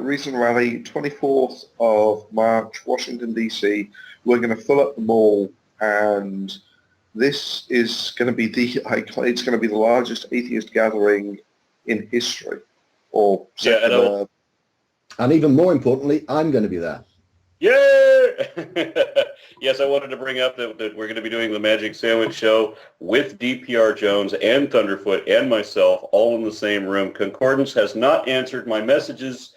recent rally, 24th of March, Washington, D.C. We're going to fill up the mall, and this is going to be it's going to be the largest atheist gathering in history. Or and even more importantly, I'm going to be there. Yeah! Yes, I wanted to bring up that we're going to be doing the Magic Sandwich Show with DPR Jones and Thunderfoot and myself all in the same room. Concordance has not answered my messages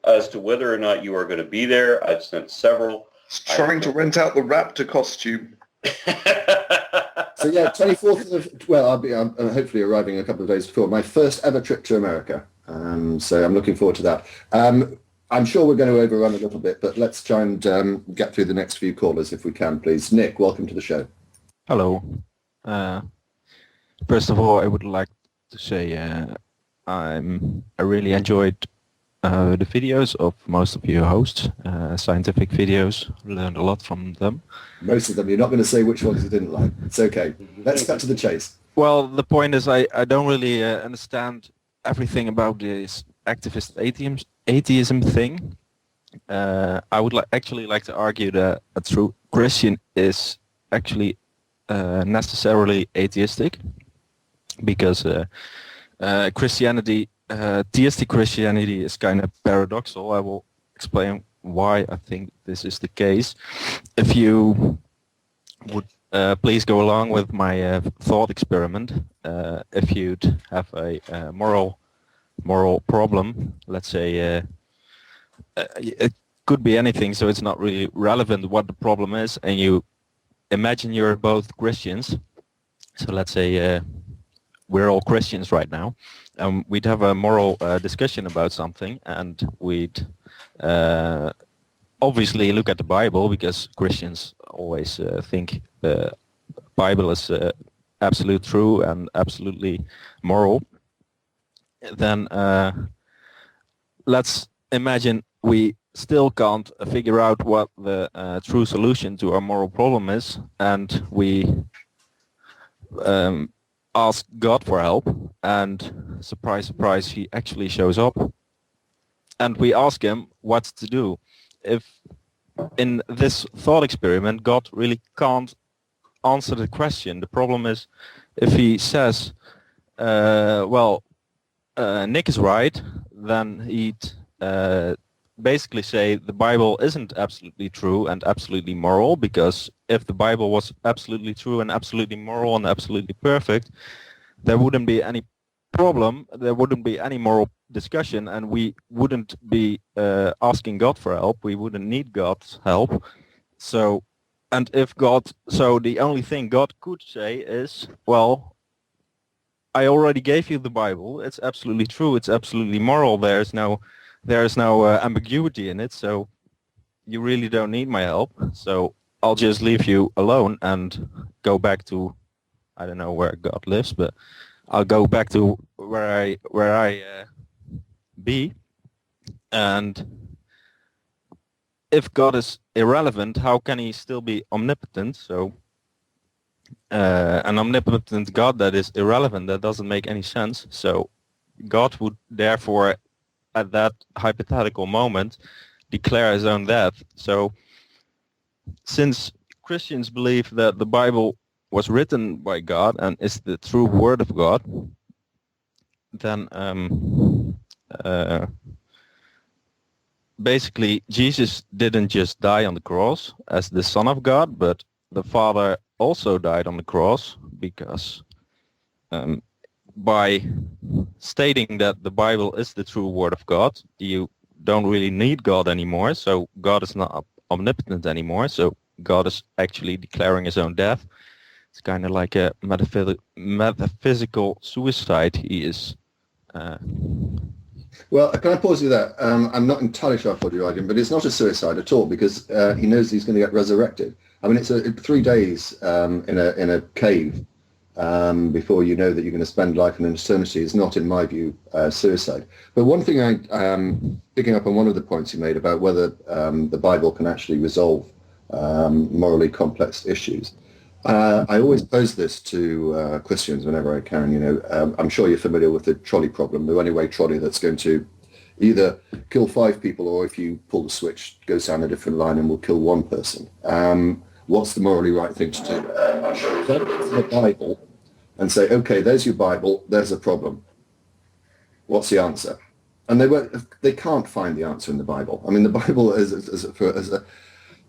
as to whether or not you are going to be there. I've sent several. Trying to rent out the raptor costume. So yeah, 24th of, well, I'm hopefully arriving a couple of days before my first ever trip to America. So I'm looking forward to that. I'm sure we're going to overrun a little bit, but let's try and get through the next few callers if we can, please. Nick, welcome to the show. Hello. First of all, I would like to say I really enjoyed the videos of most of your hosts, scientific videos. Learned a lot from them. Most of them. You're not going to say which ones you didn't like. It's okay. Let's cut to the chase. Well, the point is I don't really understand everything about this activist atheism thing. I would actually like to argue that a true Christian is actually necessarily atheistic, because Christianity, theistic Christianity, is kind of paradoxical. I will explain why I think this is the case. If you would please go along with my thought experiment. If you'd have a moral problem, let's say it could be anything, so it's not really relevant what the problem is, and you imagine you're both Christians. So let's say we're all Christians right now. We'd have a moral discussion about something, and we'd obviously look at the Bible, because Christians always think the Bible is absolute true and absolutely moral. Then let's imagine we still can't figure out what the true solution to our moral problem is, and we ask God for help, and surprise, surprise, he actually shows up, and we ask him what to do. If in this thought experiment God really can't answer the question, the problem is, if he says, Nick is right, then he'd basically say the Bible isn't absolutely true and absolutely moral, because if the Bible was absolutely true and absolutely moral and absolutely perfect, there wouldn't be any problem, there wouldn't be any moral discussion, and we wouldn't be asking God for help, we wouldn't need God's help. So the only thing God could say is, well, I already gave you the Bible, it's absolutely true, it's absolutely moral, there's no ambiguity in it, so you really don't need my help, so I'll just leave you alone and go back to, I don't know where God lives, but I'll go back to where I be. And if God is irrelevant, how can he still be omnipotent? So an omnipotent God that is irrelevant, that doesn't make any sense. So God would therefore, at that hypothetical moment, declare his own death. So since Christians believe that the Bible was written by God and is the true word of God, then basically Jesus didn't just die on the cross as the Son of God, but the Father also died on the cross, because by stating that the Bible is the true word of God, you don't really need God anymore, so God is not omnipotent anymore, so God is actually declaring his own death. It's kind of like a metaphysical suicide. He is. Well, can I pause you there? I'm not entirely sure I followed your argument, but it's not a suicide at all, because he knows he's going to get resurrected. I mean, it's 3 days in a cave before you know that you're going to spend life in an eternity is not, in my view, suicide. But one thing picking up on one of the points you made about whether the Bible can actually resolve morally complex issues. I always pose this to Christians whenever I can. I'm sure you're familiar with the trolley problem, the runaway trolley that's going to Either kill 5 people, or if you pull the switch, it goes down a different line and will kill 1 person. What's the morally right thing to do? Then go to the Bible and say, okay, there's your Bible, there's a problem. What's the answer? And they can't find the answer in the Bible. I mean, the Bible as a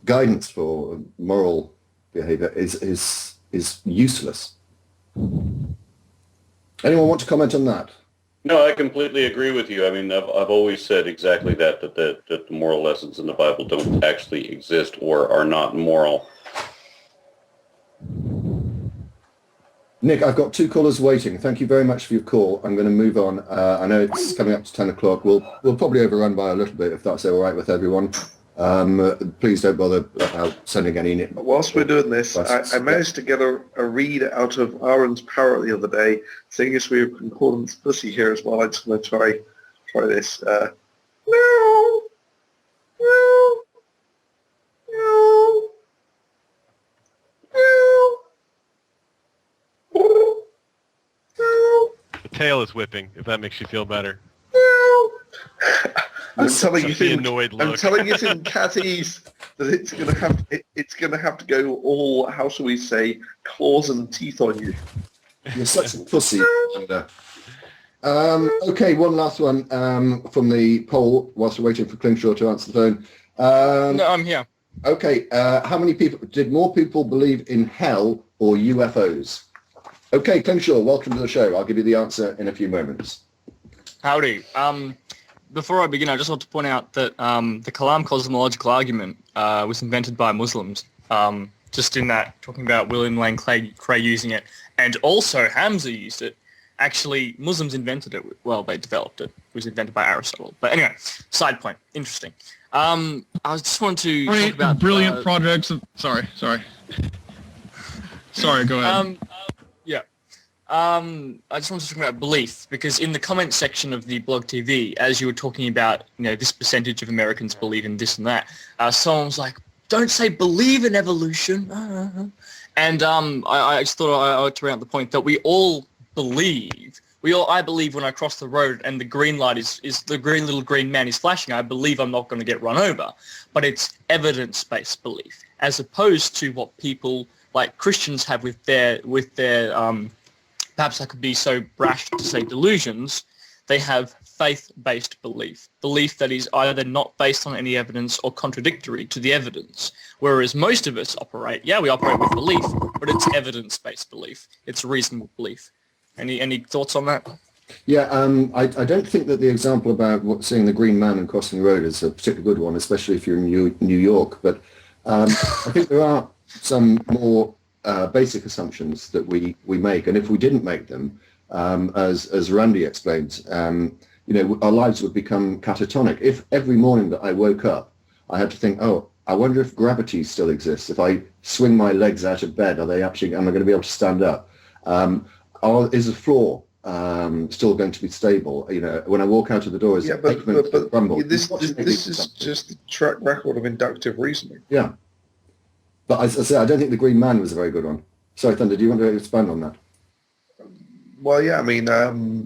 guidance for moral behavior is useless. Anyone want to comment on that? No, I completely agree with you. I mean, I've always said exactly that the moral lessons in the Bible don't actually exist or are not moral. Nick, I've got 2 callers waiting. Thank you very much for your call. I'm going to move on. I know it's coming up to 10 o'clock. We'll probably overrun by a little bit if that's all right with everyone. Please don't bother sending any... Whilst we're doing this, I managed to get a read out of Aaron's parrot the other day. Seeing as we have concordance pussy here as well, I'm just going to try this. Meow, meow, meow, meow, meow. The tail is whipping, if that makes you feel better. I'm telling you, annoyed look. I'm telling you in catties that it's gonna have to go all, how shall we say, claws and teeth on you. You're such a pussy. Okay, one last one from the poll whilst we're waiting for Clinshaw to answer the phone. No, I'm here. Okay, how many people, did more people believe in hell or UFOs? Okay, Clinshaw, welcome to the show. I'll give you the answer in a few moments. Howdy. Before I begin, I just want to point out that the Kalam cosmological argument was invented by Muslims. Just in that, talking about William Lane Cray using it, and also Hamza used it. Actually, Muslims invented it. Well, they developed it. It was invented by Aristotle. But anyway, side point. Interesting. I just want to talk about... Brilliant projects. Sorry. Sorry, go ahead. I just want to talk about belief, because in the comment section of the blog TV, as you were talking about, this percentage of Americans believe in this and that, someone was like, don't say believe in evolution. And I just thought I ought to bring out the point that we all believe. I believe when I cross the road and the green light is the little green man is flashing, I believe I'm not going to get run over. But it's evidence-based belief, as opposed to what people like Christians have with their perhaps I could be so brash to say delusions. They have faith-based belief that is either not based on any evidence or contradictory to the evidence. Whereas most of us we operate with belief, but it's evidence-based belief. It's reasonable belief. Any thoughts on that? Yeah, I don't think that the example about seeing the green man and crossing the road is a particularly good one, especially if you're in New York. But I think there are some more basic assumptions that we make, and if we didn't make them, as Randy explained, our lives would become catatonic. If every morning that I woke up, I had to think, I wonder if gravity still exists. If I swing my legs out of bed, am I going to be able to stand up? Is the floor still going to be stable? When I walk out of the door, is the pavement crumble? This is just the track record of inductive reasoning. Yeah. But as I say, I don't think the Green Man was a very good one. Sorry, Thunder, do you want to expand on that? Well, yeah, I mean,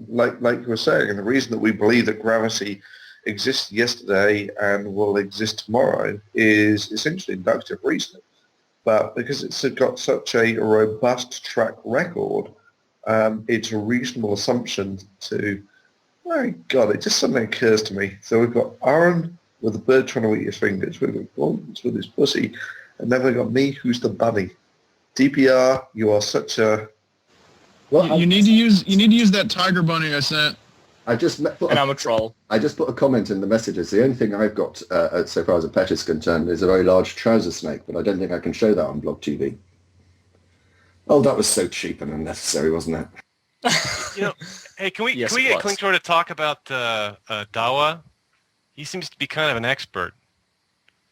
like you were saying, and the reason that we believe that gravity existed yesterday and will exist tomorrow is essentially inductive reasoning. But because it's got such a robust track record, it's a reasonable assumption to... My God, it just suddenly occurs to me. So we've got Aaron with a bird trying to eat his fingers. We've got Gordon with his pussy. And then we've got me, who's the bunny. DPR, you are such a... Well, you need to use that tiger bunny I sent. And I'm a troll. I just put a comment in the messages. The only thing I've got, so far as a pet is concerned, is a very large trouser snake, but I don't think I can show that on Blog TV. Oh, that was so cheap and unnecessary, wasn't it? Hey, can we Yes, get Clinktor to talk about Dawa? He seems to be kind of an expert.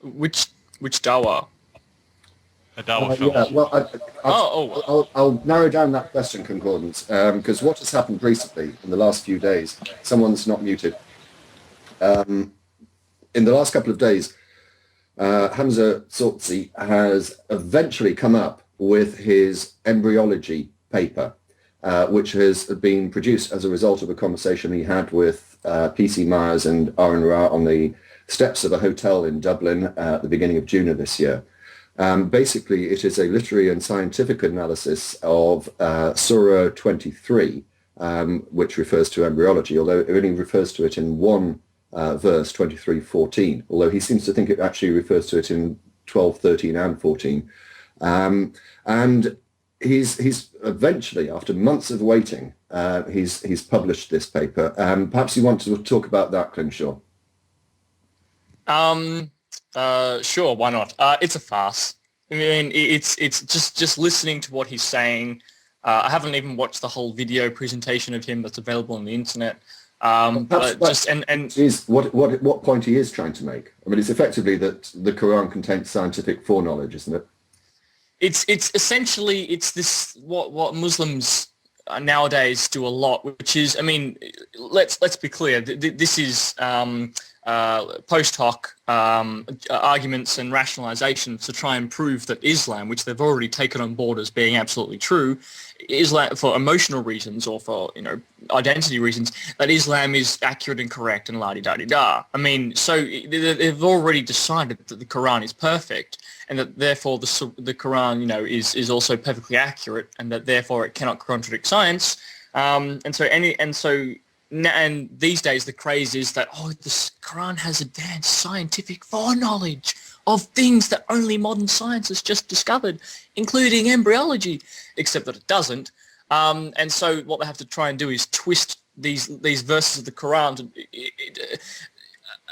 Which Dawa? A Dawa film. Yeah, well, I'll narrow down that question, Concordance, because what has happened recently in the last few days, someone's not muted. In the last couple of days, Hamza Sortzi has eventually come up with his embryology paper, which has been produced as a result of a conversation he had with P.C. Myers and Aaron Ra on the steps of a hotel in Dublin at the beginning of June of this year. Basically, it is a literary and scientific analysis of Surah 23, which refers to embryology, although it only refers to it in one verse, 23:14, although he seems to think it actually refers to it in 12, 13 and 14. And he's eventually, after months of waiting, he's published this paper. Perhaps you want to talk about that, Clinshaw. Sure, why not? It's a farce. I mean, it's just listening to what he's saying. I haven't even watched the whole video presentation of him that's available on the internet. But just and is what point he is trying to make. I mean, it's effectively that the Quran contains scientific foreknowledge, isn't it? It's essentially this what Muslims nowadays do a lot, which is, I mean, let's be clear. This is post hoc arguments and rationalizations to try and prove that Islam, which they've already taken on board as being absolutely true, Islam, for emotional reasons or for, identity reasons, that Islam is accurate and correct and la-di-da-di-da. I mean, so they've already decided that the Quran is perfect and that therefore the Quran, is also perfectly accurate and that therefore it cannot contradict science. And these days the craze is that, the Quran has advanced scientific foreknowledge of things that only modern science has just discovered, including embryology, except that it doesn't. And so what they have to try and do is twist these verses of the Quran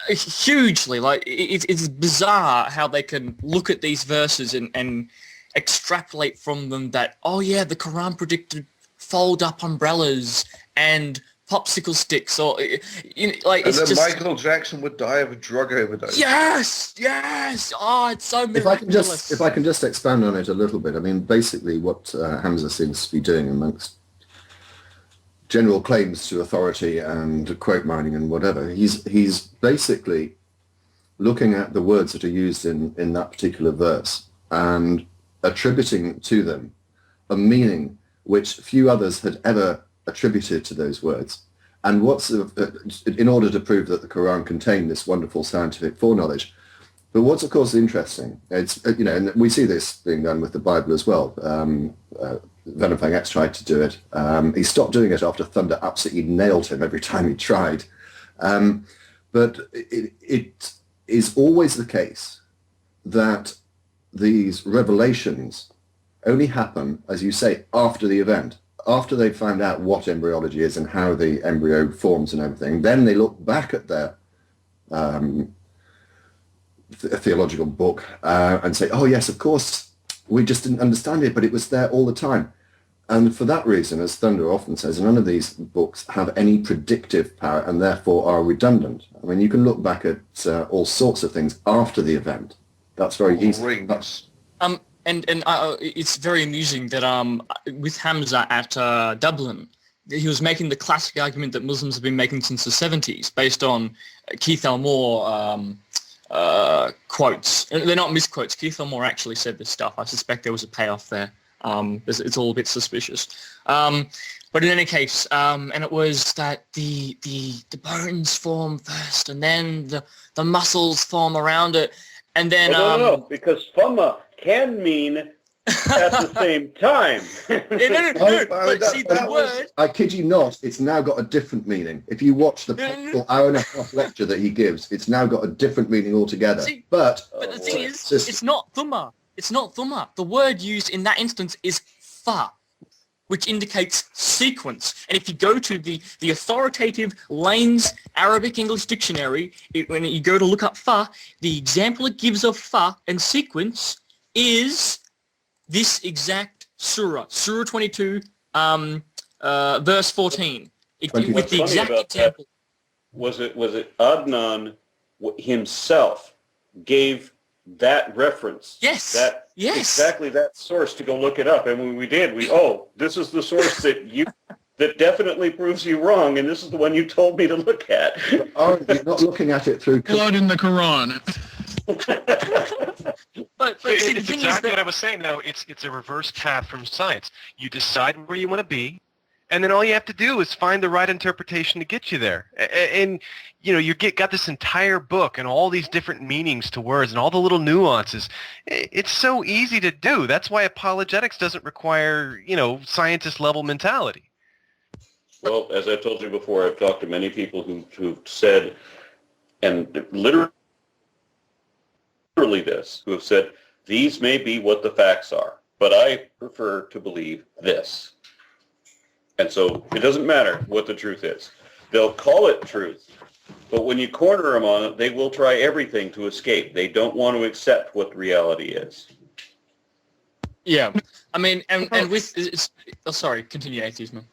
hugely. Like, it's bizarre how they can look at these verses and extrapolate from them that, the Quran predicted fold-up umbrellas and popsicle sticks, or it's just Michael Jackson would die of a drug overdose. Yes. It's so miraculous. If I can just expand on it a little bit. I mean, basically, what Hamza seems to be doing amongst general claims to authority and quote mining and whatever, he's basically looking at the words that are used in that particular verse and attributing to them a meaning which few others had ever attributed to those words, and in order to prove that the Quran contained this wonderful scientific foreknowledge. But what's of course interesting, it's and we see this being done with the Bible as well. Venom Fang X tried to do it. He stopped doing it after Thunder absolutely nailed him every time he tried. But it is always the case that these revelations only happen, as you say, after the event. After they've found out what embryology is and how the embryo forms and everything, then they look back at their theological book and say, yes, of course, we just didn't understand it, but it was there all the time. And for that reason, as Thunder often says, none of these books have any predictive power and therefore are redundant. I mean, you can look back at all sorts of things after the event. That's very easy. And it's very amusing that with Hamza at Dublin, he was making the classic argument that Muslims have been making since the 70s, based on Keith Elmore quotes. They're not misquotes. Keith Elmore actually said this stuff. I suspect there was a payoff there. It's all a bit suspicious. But in any case, and it was that the bones form first, and then the muscles form around it, and then no, because fama can mean at the same time. No, but see, the word... I kid you not, it's now got a different meaning. If you watch the hour and a half lecture that he gives, it's now got a different meaning altogether. See, but the thing is, it's not thumma. It's not thumma. The word used in that instance is fa, which indicates sequence. And if you go to the authoritative Lane's Arabic English dictionary, when you go to look up fa, the example it gives of fa and sequence is this exact surah, Surah 22, verse 14, with the exact example. Was it Adnan himself gave that reference? Yes. Exactly that source to go look it up. And when we did, this is the source that definitely proves you wrong, and this is the one you told me to look at. Aren't you not looking at it through blood in the Quran? but it's exactly what I was saying. Though it's a reverse path from science. You decide where you want to be, and then all you have to do is find the right interpretation to get you there. And you know, got this entire book and all these different meanings to words and all the little nuances. It's so easy to do. That's why apologetics doesn't require, you know, scientist level mentality. Well, as I've told you before, I've talked to many people who've said, and literally this, who have said, these may be what the facts are, but I prefer to believe this. And so it doesn't matter what the truth is. They'll call it truth, but when you corner them on it, they will try everything to escape. They don't want to accept what reality is. Yeah, I mean, and with sorry, continue, atheism.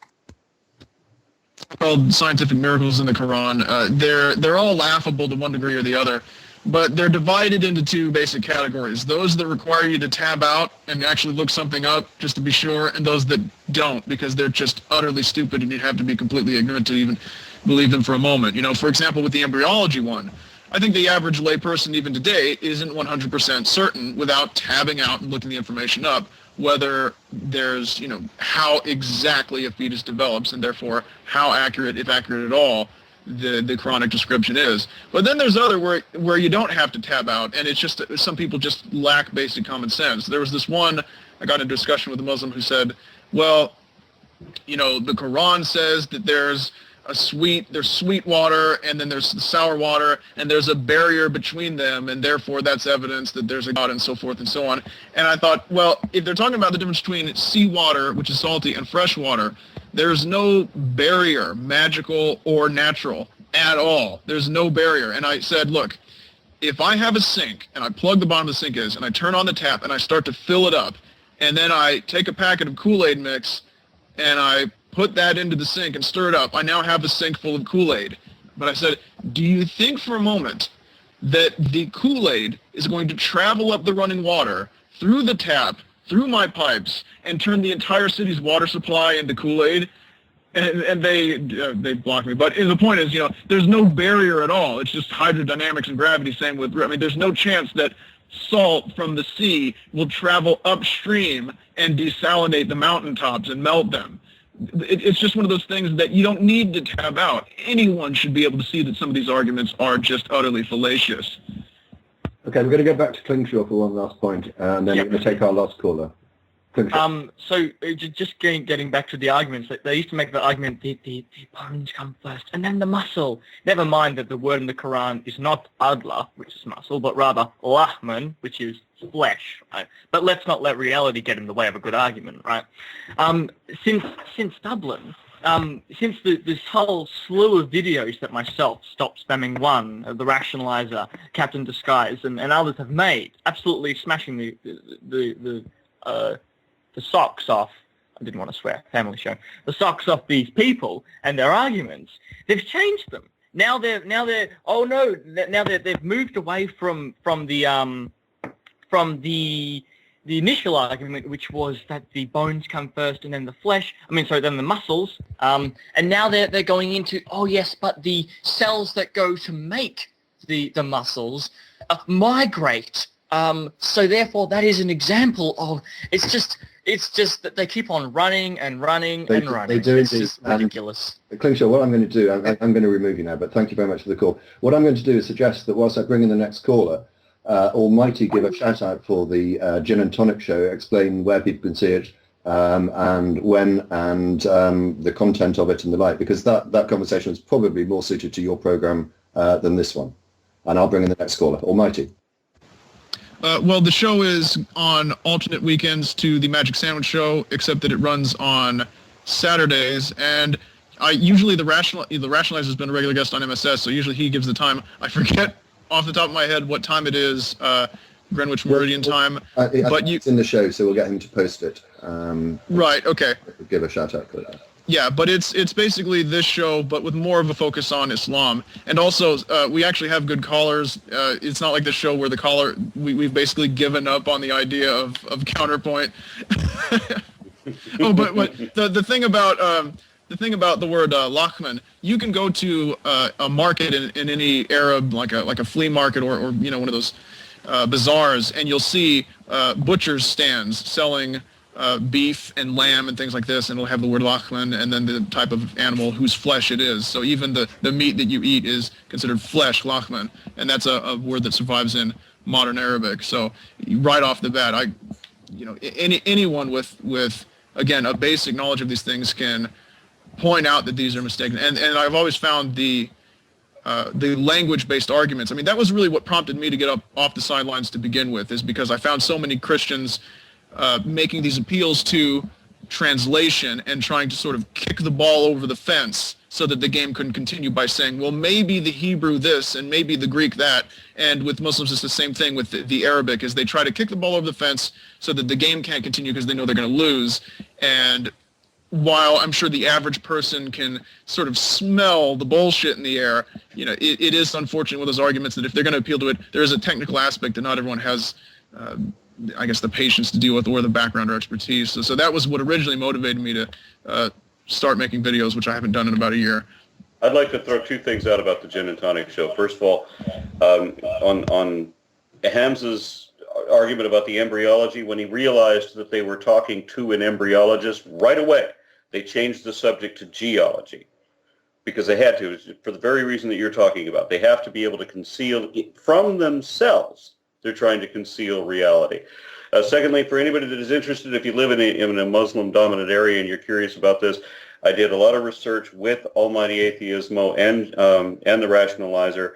Called scientific miracles in the Quran. They're all laughable to one degree or the other, but they're divided into two basic categories: those that require you to tab out and actually look something up just to be sure, and those that don't, because they're just utterly stupid and you'd have to be completely ignorant to even believe them for a moment. You know, for example, with the embryology one, I think the average layperson even today isn't 100% certain without tabbing out and looking the information up whether there's, you know, how exactly a fetus develops, and therefore how accurate, if accurate at all, the Quranic description is. But then there's other where you don't have to tab out, and it's just some people just lack basic common sense. There was this one, I got in a discussion with a Muslim who said, well, you know, the Quran says that there's sweet water, and then there's the sour water, and there's a barrier between them, and therefore that's evidence that there's a God, and so forth and so on. And I thought, well, if they're talking about the difference between seawater, which is salty, and fresh water, there's no barrier, magical or natural, at all. There's no barrier. And I said, look, if I have a sink, and I plug the bottom of the sink and I turn on the tap, and I start to fill it up, and then I take a packet of Kool-Aid mix, and I put that into the sink and stir it up, I now have a sink full of Kool-Aid. But I said, do you think for a moment that the Kool-Aid is going to travel up the running water, through the tap, through my pipes, and turn the entire city's water supply into Kool-Aid? And they blocked me. But the point is, you know, there's no barrier at all. It's just hydrodynamics and gravity. Same with, I mean, there's no chance that salt from the sea will travel upstream and desalinate the mountaintops and melt them. It's just one of those things that you don't need to tab out. Anyone should be able to see that some of these arguments are just utterly fallacious. Okay, we're going to go back to Klingshaw for one last point, and then we're going to take our last caller. So just getting back to the arguments, they used to make the argument the bones come first and then the muscle. Never mind that the word in the Quran is not adla, which is muscle, but rather lahman, which is flesh. Right? But let's not let reality get in the way of a good argument, right? Since Dublin, since this whole slew of videos that myself, Stop Spamming One, The Rationalizer, Captain Disguise, and others have made, absolutely smashing the socks off, I didn't want to swear, family show, the socks off these people and their arguments, they've changed them. Now they've moved away from the initial argument, which was that the bones come first and then the flesh, then the muscles, and now they're going into, oh yes, but the cells that go to make the muscles migrate. So therefore that is an example of, it's just that they keep on running and running and running. They do it's indeed. just ridiculous. Klingshaw, what I'm going to do, I'm going to remove you now, but thank you very much for the call. What I'm going to do is suggest that whilst I bring in the next caller, Almighty give a shout out for the Gin and Tonic show, explain where people can see it, and when, and the content of it and the like, because that conversation is probably more suited to your program than this one. And I'll bring in the next caller. Almighty. Well, the show is on alternate weekends to the Magic Sandwich Show, except that it runs on Saturdays. And usually the Rationalizer has been a regular guest on MSS, so usually he gives the time. I forget off the top of my head what time it is, Greenwich Meridian time. But it's in the show, so we'll get him to post it. Right. Okay. Give a shout out for that. Yeah, but it's basically this show, but with more of a focus on Islam. And also, we actually have good callers. It's not like the show where the caller, we've basically given up on the idea of counterpoint. Oh, but the thing about the word Lachman, you can go to a market in any Arab, like a flea market or one of those bazaars, and you'll see butchers' stands selling beef and lamb and things like this, and it'll have the word lachlan and then the type of animal whose flesh it is. So even the meat that you eat is considered flesh, lachlan, and that's a word that survives in modern Arabic. So right off the bat, anyone with again a basic knowledge of these things can point out that these are mistaken. And I've always found the language-based arguments. I mean, that was really what prompted me to get up off the sidelines to begin with, is because I found so many Christians making these appeals to translation and trying to sort of kick the ball over the fence so that the game couldn't continue by saying, well, maybe the Hebrew this and maybe the Greek that. And with Muslims, it's the same thing with the Arabic, is they try to kick the ball over the fence so that the game can't continue because they know they're going to lose. And while I'm sure the average person can sort of smell the bullshit in the air, it is unfortunate with those arguments that if they're going to appeal to it, there is a technical aspect that not everyone has I guess the patience to deal with, or the background or expertise. So that was what originally motivated me to start making videos, which I haven't done in about a year. I'd like to throw two things out about the Gin and Tonic show. First of all, on Hamza's argument about the embryology, when he realized that they were talking to an embryologist, right away they changed the subject to geology, because they had to, for the very reason that you're talking about. They have to be able to conceal it from themselves. They're trying to conceal reality. Secondly, for anybody that is interested, if you live in a Muslim-dominant area and you're curious about this, I did a lot of research with Almighty Atheismo and the Rationalizer.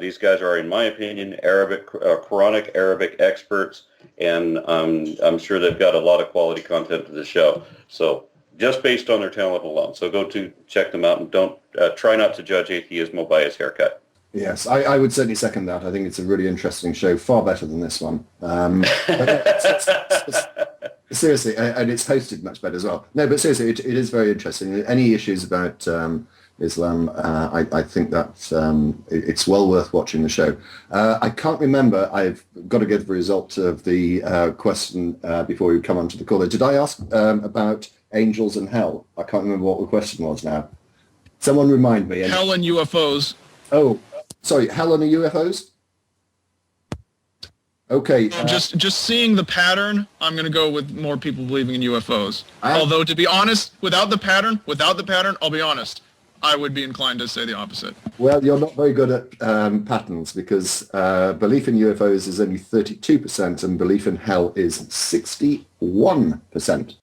These guys are, in my opinion, Quranic Arabic experts, and I'm sure they've got a lot of quality content to the show. So just based on their talent alone. So go to check them out, and don't try not to judge Atheismo by his haircut. Yes, I would certainly second that. I think it's a really interesting show, far better than this one. Seriously, and it's hosted much better as well. No, but seriously, it is very interesting. Any issues about Islam, I think that it's well worth watching the show. I can't remember. I've got to give the result of the question before we come onto the call. Did I ask about angels and hell? I can't remember what the question was now. Someone remind me. Hell and UFOs. Oh, sorry, hell and the UFOs? Okay. Just seeing the pattern, I'm going to go with more people believing in UFOs. Although, to be honest, without the pattern, I'll be honest, I would be inclined to say the opposite. Well, you're not very good at patterns, because belief in UFOs is only 32% and belief in hell is 61%.